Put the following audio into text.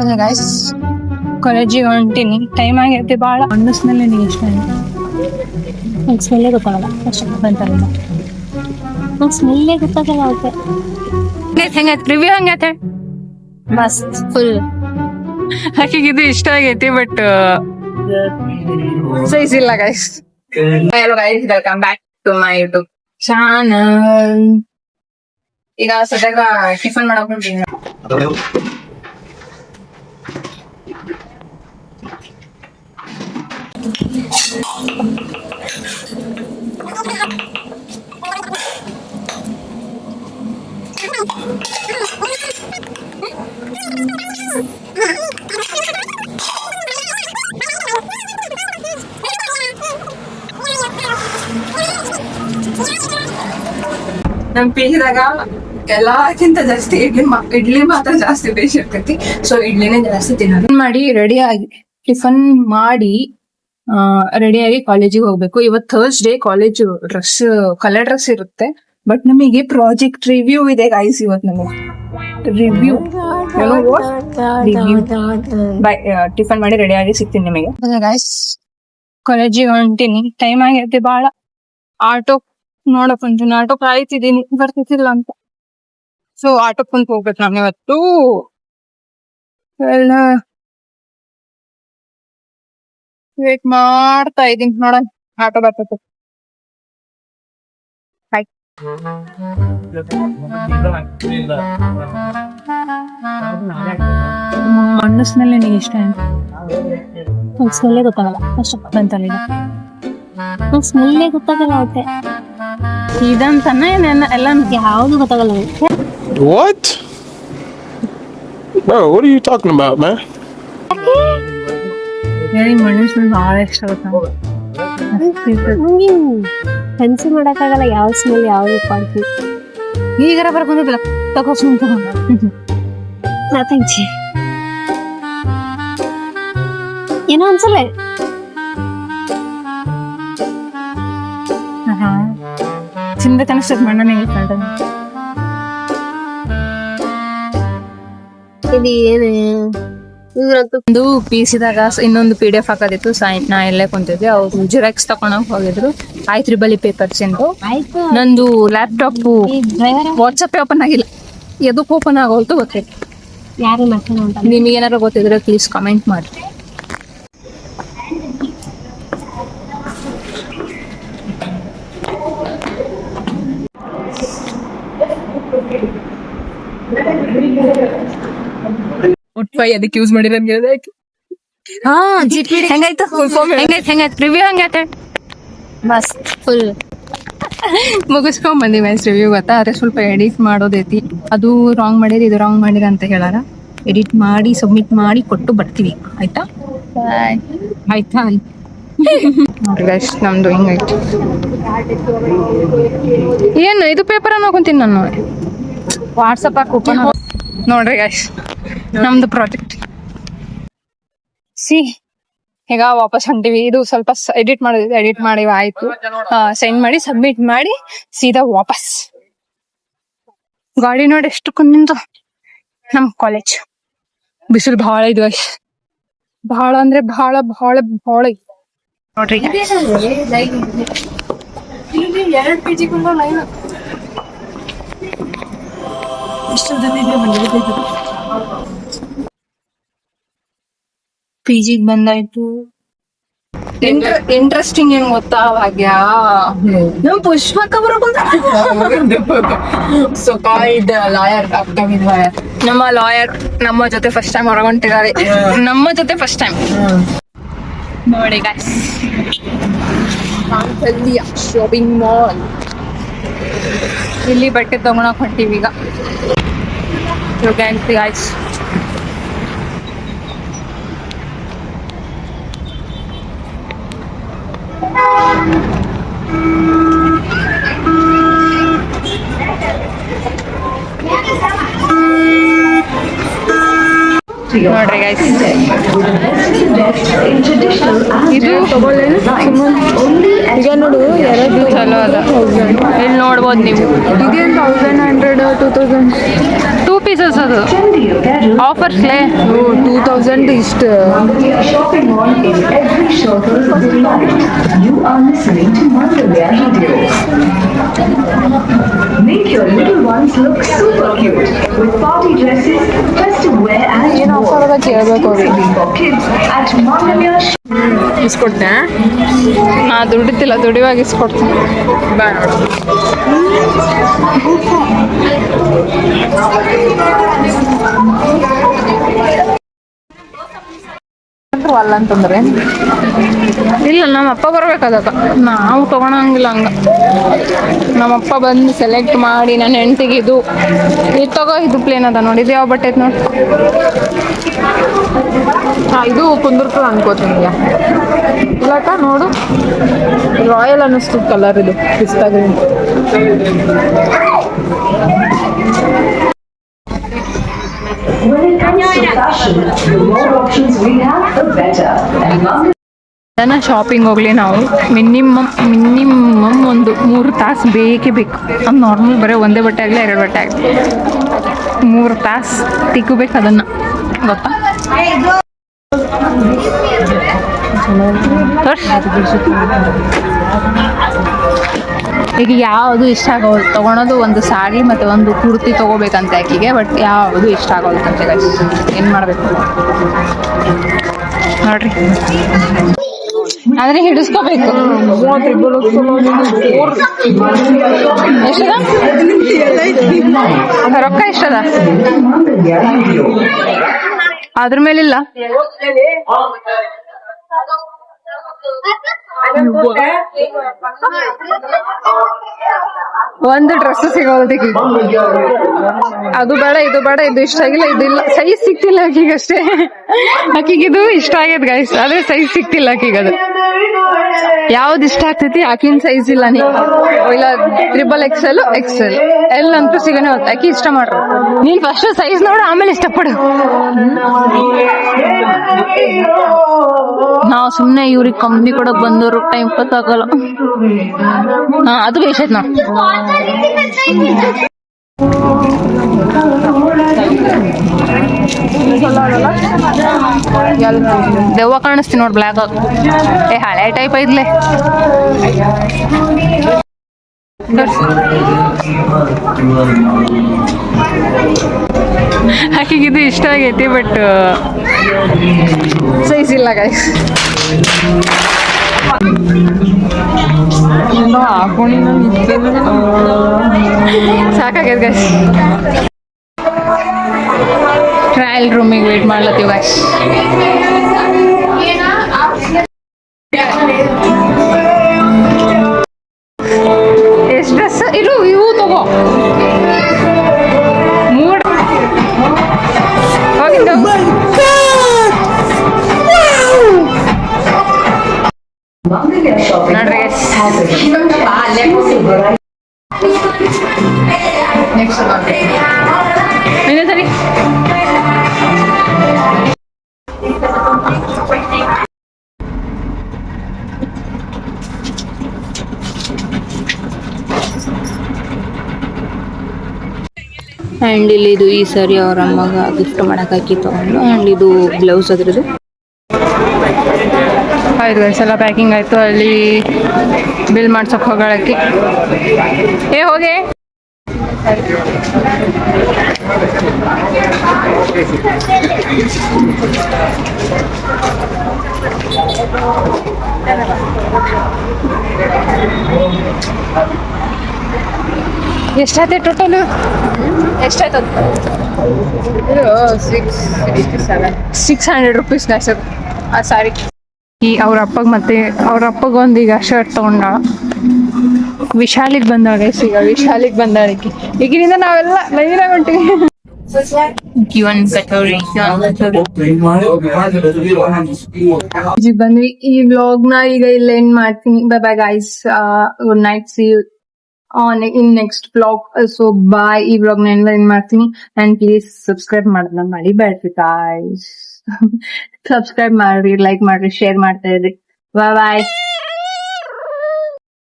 ಅದೇ ಗೈಸ್ ಕಾಲೇಜಿಗೆ ಹೊಂಟೀನಿ. ಟೈಮ್ ಆಗೈತಿ ಭಾಳ. ಹಣ್ಣು ಸ್ಮೆಲ್ ನಿನಗೆ ಇಷ್ಟ ಆಯ್ತು? ನಂಗೆ ಸ್ಮೆಲ್ಲೇ ಗೊತ್ತಾಗಲ್ಲ ಅಷ್ಟು ಬಂತಲ್ಲ ನಂಗೆ ಸ್ಮೆಲ್ಲೇ ಗೊತ್ತಾಗಲ್ಲ ಅವಕ್ಕೆ. ಹೆಂಗೈತೆ ರಿವ್ಯೂ ಹಂಗೈತೆ? ಮಸ್ತ್ ಫುಲ್. ಆಕೆಗೆ ಇದು ಇಷ್ಟ ಆಗೈತಿ ಬಟ್ ಸೈಜ್ ಇಲ್ಲ guys. Hello guys, welcome back to my YouTube channel. ಈಗ ಸದ್ಯಾಗ ಟಿಫನ್ ಮಾಡಕ್ ಹೊಂಟೀನಿ. ನಮ್ ಪಿಜಿದಾಗ ಎಲ್ಲಕ್ಕಿಂತ ಜಾಸ್ತಿ ಇಡ್ಲಿ ಮಾತ್ರ ಜಾಸ್ತಿ ಬೇಸಿ ಇರ್ತೈತಿ. ಸೊ ಇಡ್ಲಿನೇ ಜಾಸ್ತಿ ತಿನ್ನೋದು. ಮಾಡಿ ರೆಡಿ ಆಗಿ ಟಿಫನ್ ಮಾಡಿ ರೆಡಿಯಾಗಿ ಕಾಲೇಜಿಗೆ ಹೋಗ್ಬೇಕು. ಇವತ್ತು Thursday, college dress colour dress ಇರುತ್ತೆ. ಬಟ್ ನಮಗೆ ಪ್ರಾಜೆಕ್ಟ್ ರಿವ್ಯೂ ಇದೆ ಗೈಸ್. ಇವತ್ತು ನಮಗೆ ರಿವ್ಯೂ ಬೈ ಟಿಫನ್ ಮಾಡಿ ರೆಡಿಯಾಗಿ ಸಿಗ್ತೀನಿ ನಿಮಗೆ. ಗೈಸ್ ಕಾಲೇಜಿಗೆ ಹೊಂಟೀನಿ. ಟೈಮ್ ಆಗೈತಿ ಭಾಳ. ಆಟೋ ನೋಡಕ್ ಹೊಂಟೀನಿ. ಆಟೋ ಕಾಯ್ತಿದ್ದೀನಿ, ಬರ್ತಿದ್ದಿಲ್ಲ ಅಂತ. ಸೊ ಆಟೋ ಕುಂತ ಹೋಗ್ಬೇಕು ನಾನು ಇವತ್ತು. ಎಲ್ಲ ವೇಟ್ ಮಾಡ್ತಾ ಇದೀನಿ, ನೋಡೋಣ ಆಟೋ ಬರ್ತೈತೆ. ಹಣ್ಣು ಸ್ಮೆಲ್ ನಿನಗೆ ಇಷ್ಟ ಆಯ್ತು? ನಂಗೆ ಸ್ಮೆಲ್ಲೇ ಗೊತ್ತಾಗಲ್ಲ ಅಷ್ಟು ಬಂತಲ್ಲ ಈಗ. ನಂಗೆ ಸ್ಮೆಲ್ಲೇ ಗೊತ್ತಾಗಲ್ಲ ಅವಕ್ಕೆ. ಇದಂತಾನೆ ಎಲ್ಲ ಯಾವುದು ಗೊತ್ತಾಗಲ್ಲ ಅವಕ್ಕೆ. What? Bro, what are you talking about, man? ನನಗೆ ಹಣ್ಣು ಸ್ಮೆಲ್ ಭಾಳ ಇಷ್ಟ ಆಗುತ್ತೆ. ನಂಗೆ ಕನ್ಸು ಮಾಡೋಕ್ಕಾಗಲ್ಲ ಯಾವ ಸ್ಮೆಲ್ ಯಾವುದು ಕಾಣ್ತೀವಿ. ಈಗಾರ ಬರ್ಕೊಂಡಿದ್ದಿಲ್ಲ ತಗೋ ಸುಮ್ ತಗೊಂಡು ಏನೋ ಅನ್ಸಲ್ಲ. ಚಿಂದ ಕನಿಸ್ತದ ಮಣ್ಣನೇ ಇರ್ತದೆ. ಇದು ಏನು ಒಂದು ಪಿಸಿದಾಗ ಇನ್ನೊಂದು PDF ಹಾಕೋದಿತ್ತು. ನಾ ಎಲ್ಲೇ ಕುಂತಿದ್ದೆ, ಅವ್ರು ಜಿರಾಕ್ಸ್ ತಕೊಂಡೋಗಿ ಹೋಗಿದ್ರು. ಆಯ್ತು ಬಲಿ ಪೇಪರ್ಸ್ ಎಂದು. ನಂದು ಲ್ಯಾಪ್ಟಾಪ್ ವಾಟ್ಸಪ್ ಓಪನ್ ಆಗಿಲ್ಲ, ಎದಕ್ಕೆ ಓಪನ್ ಆಗೋಲ್ತು ಗೊತ್ತಿಲ್ಲ. ಯಾರು ಮಾಡ್ತಾನೆ ಅಂತ ನಿಮಗೆ ಏನಾರು ಗೊತ್ತಿದ್ರೆ ಪ್ಲೀಸ್ ಕಮೆಂಟ್ ಮಾಡಿ. ಅದಕ್ಕೆ ಯೂಸ್ ಮಾಡಿರ ಹೆಂಗಾಯ್ತು? ಹೆಂಗಾಯ್ತು ರಿವ್ಯೂ? ಹಂಗೈತೆ ಮಸ್ತ್ ಫುಲ್. ಮುಗಿಸ್ಕೊಂಡ್ ಬಂದಿ ಮ್ಯಾಚ್ ರಿವ್ಯೂ. ಗೊತ್ತಾ, ಅದೇ ಸ್ವಲ್ಪ ಎಡಿಟ್ ಮಾಡೋದೈತಿ. ಅದು ರಾಂಗ್ ಮಾಡಿರಿ, ಇದು ರಾಂಗ್ ಮಾಡಿರ ಅಂತ ಹೇಳಾರ. ಎಡಿಟ್ ಮಾಡಿ ಸಬ್ಮಿಟ್ ಮಾಡಿ ಕೊಟ್ಟು ಬರ್ತೀವಿ. ಆಯ್ತಾ ಆಯ್ತಾ ನೋಡ್ರಿ ಗೈಸ್, ನಮ್ದು ಹಿಂಗೈತಿ. ಏನು ಇದು ಪೇಪರ್ ಅನ್ನೋಕೊಂತೀನಿ ನಾನು. ವಾಟ್ಸಪ್ ಹಾಕಿ ಓಪನ್ ನೋಡ್ರಿ ಗೈಸ್, ನಮ್ದು ಪ್ರಾಜೆಕ್ಟ್. ಈಗ ವಾಪಸ್ ಹೊಂಟಿವಿ. ಇದು ಸ್ವಲ್ಪ ಎಡಿಟ್ ಮಾಡೋದಿದೆ, ಎಡಿಟ್ ಮಾಡಿ ಆಯ್ತು. ಸೆಂಡ್ ಮಾಡಿ ಸಬ್ಮಿಟ್ ಮಾಡಿ ಸೀದಾ ವಾಪಸ್. ಗಾಡಿ ನೋಡಿ ಎಷ್ಟು ಕುಂದಿಂದು ನಮ್ ಕಾಲೇಜ್. ಬಿಸಿಲು ಬಹಳ ಇದು ಗೈಸ್, ಬಹಳ ಅಂದ್ರೆ ಬಹಳ ಬಹಳ ಬಹಳ ನೋಡ್ರಿ. 2 PG ಪಿಜಿಗ್ ಬಂದಾಯ್ತು. ಇಂಟ್ರೆಸ್ಟಿಂಗ್ ಏನ್ ಗೊತ್ತಾ ಭಾಗ್ಯ, ನಮ್ ಪುಷ್ಪಕ್ಕ ಲಾಯರ್ ನಮ್ಮ ಲಾಯರ್ ನಮ್ಮ ಜೊತೆ ಫಸ್ಟ್ ಟೈಮ್ ಹೊರಗೊಂಟಿದ್ದಾರೆ. ನಮ್ಮ ಜೊತೆ ಫಸ್ಟ್ ಟೈಮ್ ನೋಡಿ ಗೈಸ್. ಶಾಪಿಂಗ್ ಮಾಲ್, ಇಲ್ಲಿ ಬಟ್ಟೆ ತಗೊಳಕ್ ಹೊಂಟಿವಿ ಈಗ. ಗೈಸ್ ನೋಡ್ರಿ ಗೈಸ್, ಇದು ಈಗ ನೋಡು ಎರಡು ಚಲೋ ಅದ. ಇಲ್ಲಿ ನೋಡ್ಬೋದು ನೀವು. ಇದೇನು 1100 2000 2 ಪೀಸಸ್ ಅದು ಆಫರ್ಸ್ಲೇ 2000 ಇಷ್ಟು. Shopping on in every circle of your life. You are listening to Mangalya Radio. Make your little ones look super cute with party dresses, festive wear and more. Exclusively for kids at Mangalya. ಇಸ್ಕೊಡ್ತೆ ಹಾ ದುಡಿತಿಲ್ಲ, ದುಡಿವಾಗ ಇಸ್ಕೊಡ್ತೀನಿ. ಬಾ ನೋಡು. ಅಲ್ಲಂತಂದ್ರೆ ಇಲ್ಲ, ನಮ್ಮಪ್ಪ ಬರ್ಬೇಕದಕ್ಕ, ನಾವು ತಗೊಳಂಗಿಲ್ಲ ಹಂಗ. ನಮ್ಮಪ್ಪ ಬಂದು select ಮಾಡಿ ನನ್ನ ಹೆಂಡ್ತಿಗೆ ಇದು ತಗೋ, ಇದು ಪ್ಲೇನ್ ಅದ ನೋಡಿ, ಇದು ಯಾವ ಬಟ್ಟೆ ಐತೆ ನೋಡಿ. ಇದು ಕುಂದರ್ತದ ಅನ್ಕೋತೀನಿ. ಇಲ್ಲಕ್ಕ ನೋಡು, ರಾಯಲ್ ಅನ್ನಿಸ್ತು ಕಲರ್, ಇದು ಪಿಸ್ತಾ green. When it comes to fashion, the more options we have, the better. And Mangalya ಅದನ್ನ ಶಾಪಿಂಗ್ ಹೋಗ್ಲಿ ನಾವು ಮಿನಿಮಮ್ ಒಂದು 3 ತಾಸು ಬೇಕೇ ಬೇಕು. ಅದು ನಾರ್ಮಲ್ ಬರೀ ಒಂದೇ ಬಟ್ಟೆ ಆಗಲಿ 2 ಬಟ್ಟೆ ಆಗಲಿ 3 ತಾಸು ತಿಕ್ಕಬೇಕು ಅದನ್ನು, ಗೊತ್ತಾ? ಈಗ ಯಾವುದು ಇಷ್ಟ ಆಗೋದು ತೊಗೊಳೋದು, ಒಂದು ಸಾರಿ ಮತ್ತು ಒಂದು ಕುರ್ತಿ ತೊಗೋಬೇಕಂತ ಆಕಿಗೆ, ಬಟ್ ಯಾವುದು ಇಷ್ಟ ಆಗೋದು ಅಂತ ಏನು ಮಾಡಬೇಕು ನೋಡ್ರಿ. ಆದರೆ ಹಿಡಿಸ್ಕೋಬೇಕು. ಎಷ್ಟದ ರೊಕ್ಕ ಎಷ್ಟದ ಅದ್ರ ಮೇಲಿಲ್ಲ. ಒಂದು ಡ್ರೆಸ್ ಸಿಗೋದಕ್ಕೆ, ಅದು ಬೇಡ ಇದು ಬೇಡ, ಇದು ಇಷ್ಟ ಆಗಿಲ್ಲ, ಇದಿಲ್ಲ, ಸೈಜ್ ಸಿಕ್ತಿಲ್ಲ ಆಕಿಗಷ್ಟೇ. ಆಕಿಗಿದು ಇಷ್ಟ ಆಗ್ಯದ ಗೈಸ್, ಆದ್ರೆ ಸೈಜ್ ಸಿಕ್ತಿಲ್ಲ ಆಕಿಗದು. ಯಾವ್ದು ಇಷ್ಟ ಆಗ್ತೈತಿ ಆಕಿನ ಸೈಜ್ ಇಲ್ಲ, ಇಲ್ಲ XXL XL ಎಲ್ ಅಂತೂ ಸಿಗನೆ ಹೋದ್. ಆಕಿ ಇಷ್ಟ ಮಾಡ್ರು, ನೀನ್ ಫಸ್ಟ್ ಸೈಜ್ ನೋಡು, ಆಮೇಲೆ ಇಷ್ಟಪಡು. ನಾವು ಸುಮ್ನೆ ಇವ್ರಿಗೆ ಕಂಪ್ನಿ ಕೊಡಕ್ ಬಂದವರು ಟೈಮ್ ಗೊತ್ತಾಗಲ್ಲ. ಹಾ ಅದು ಬೇಷ್ ಆಯ್ತು ನಾವು. ದೆವ್ವ ಕಾಣಿಸ್ತೀನಿ ನೋಡಿ ಬ್ಲ್ಯಾಕ್ ಆಗಿ. ಹಳೆ ಟೈಪ್ ಐತ್ಲೆ. ಆಕಿಗಿದು ಇಷ್ಟ ಆಗೈತಿ, ಬಟ್ ಸೈಜ್ ಇಲ್ಲ ಗೈಸ್. ಸಾಕಾಗ್ಯದ ಗೈಸ್. ಟ್ರಯಲ್ ರೂಮಿಗೆ ವೇಟ್ ಮಾಡ್ಲತ್ತೀವಿ ಗೈಸ್. ಎಷ್ಟು ಡ್ರೆಸ್ ಇವು ತಗೋ, 3 ಹೋಗಿದ್ದು shopping ನೋಡ್ರಿ has a huge exclusive variety. ಸರಿ. ಆ್ಯಂಡ್ ಇಲ್ಲಿ ಇದು ಈ ಸಾರಿ ಅವ್ರ ಅಮ್ಮಗ ಗಿಫ್ಟ್ ಮಾಡಕ್ಕೆ ಹಾಕಿ ತೊಗೊಂಡು, ಆ್ಯಂಡ್ ಇದು ಬ್ಲೌಸ್ ಅದ್ರದ್ದು. ಆಯ್ತು ಗೈಸ್, ಎಲ್ಲ ಪ್ಯಾಕಿಂಗ್ ಆಯಿತು. ಅಲ್ಲಿ ಬಿಲ್ ಮಾಡ್ಸೋಕೆ ಹೋಗೋಳಕ್ಕೆ ಹೋಗಿ. ಎಷ್ಟಾಯ್ತು ಟೋಟಲ್? ಎಷ್ಟಾಯ್ತದ? 600 ರುಪೀಸ್ ಸರ್ ಆ ಸಾರಿ. ಈ ಅವ್ರ ಅಪ್ಪಗೆ ಮತ್ತೆ ಅವ್ರ ಅಪ್ಪಗೊಂದು ಈಗ ಶರ್ಟ್ ತೊಗೊಂಡಾಳ. ವಿಶಾಲಿಗೆ ಬಂದಾಳ ಗೈಸ್, ಈಗ ವಿಶಾಲಿಗೆ ಬಂದಾಳಿಕೆ. ಈಗಿನಿಂದ ನಾವೆಲ್ಲ ಲೈನಾಗ ಹೊಂಟಿವಿ. ಬಂದ್ವಿ. ಈ ವ್ಲಾಗ್ ನ ಈಗ ಇಲ್ಲ ಎಂಡ್ ಮಾಡ್ತೀನಿ. Bye bye guys, good night, see you in next vlog. So bye. ಈ ವ್ಲಾಗ್ ನ ಎಂಡ್ ಮಾಡ್ತೀನಿ. ಅಂಡ್ ಪ್ಲೀಸ್ ಸಬ್ಸ್ಕ್ರೈಬ್ ಮಾಡೋದನ್ನ ಮರಿಬೇಡ್ರಿ ಗೈಸ್. ಸಬ್ಸ್ಕ್ರೈಬ್ ಮಾಡ್ರಿ, ಲೈಕ್ ಮಾಡ್ರಿ, ಶೇರ್ ಮಾಡ್ತಾ ಇರ್ರಿ. ಬಾಯ್ ಬಾಯ್.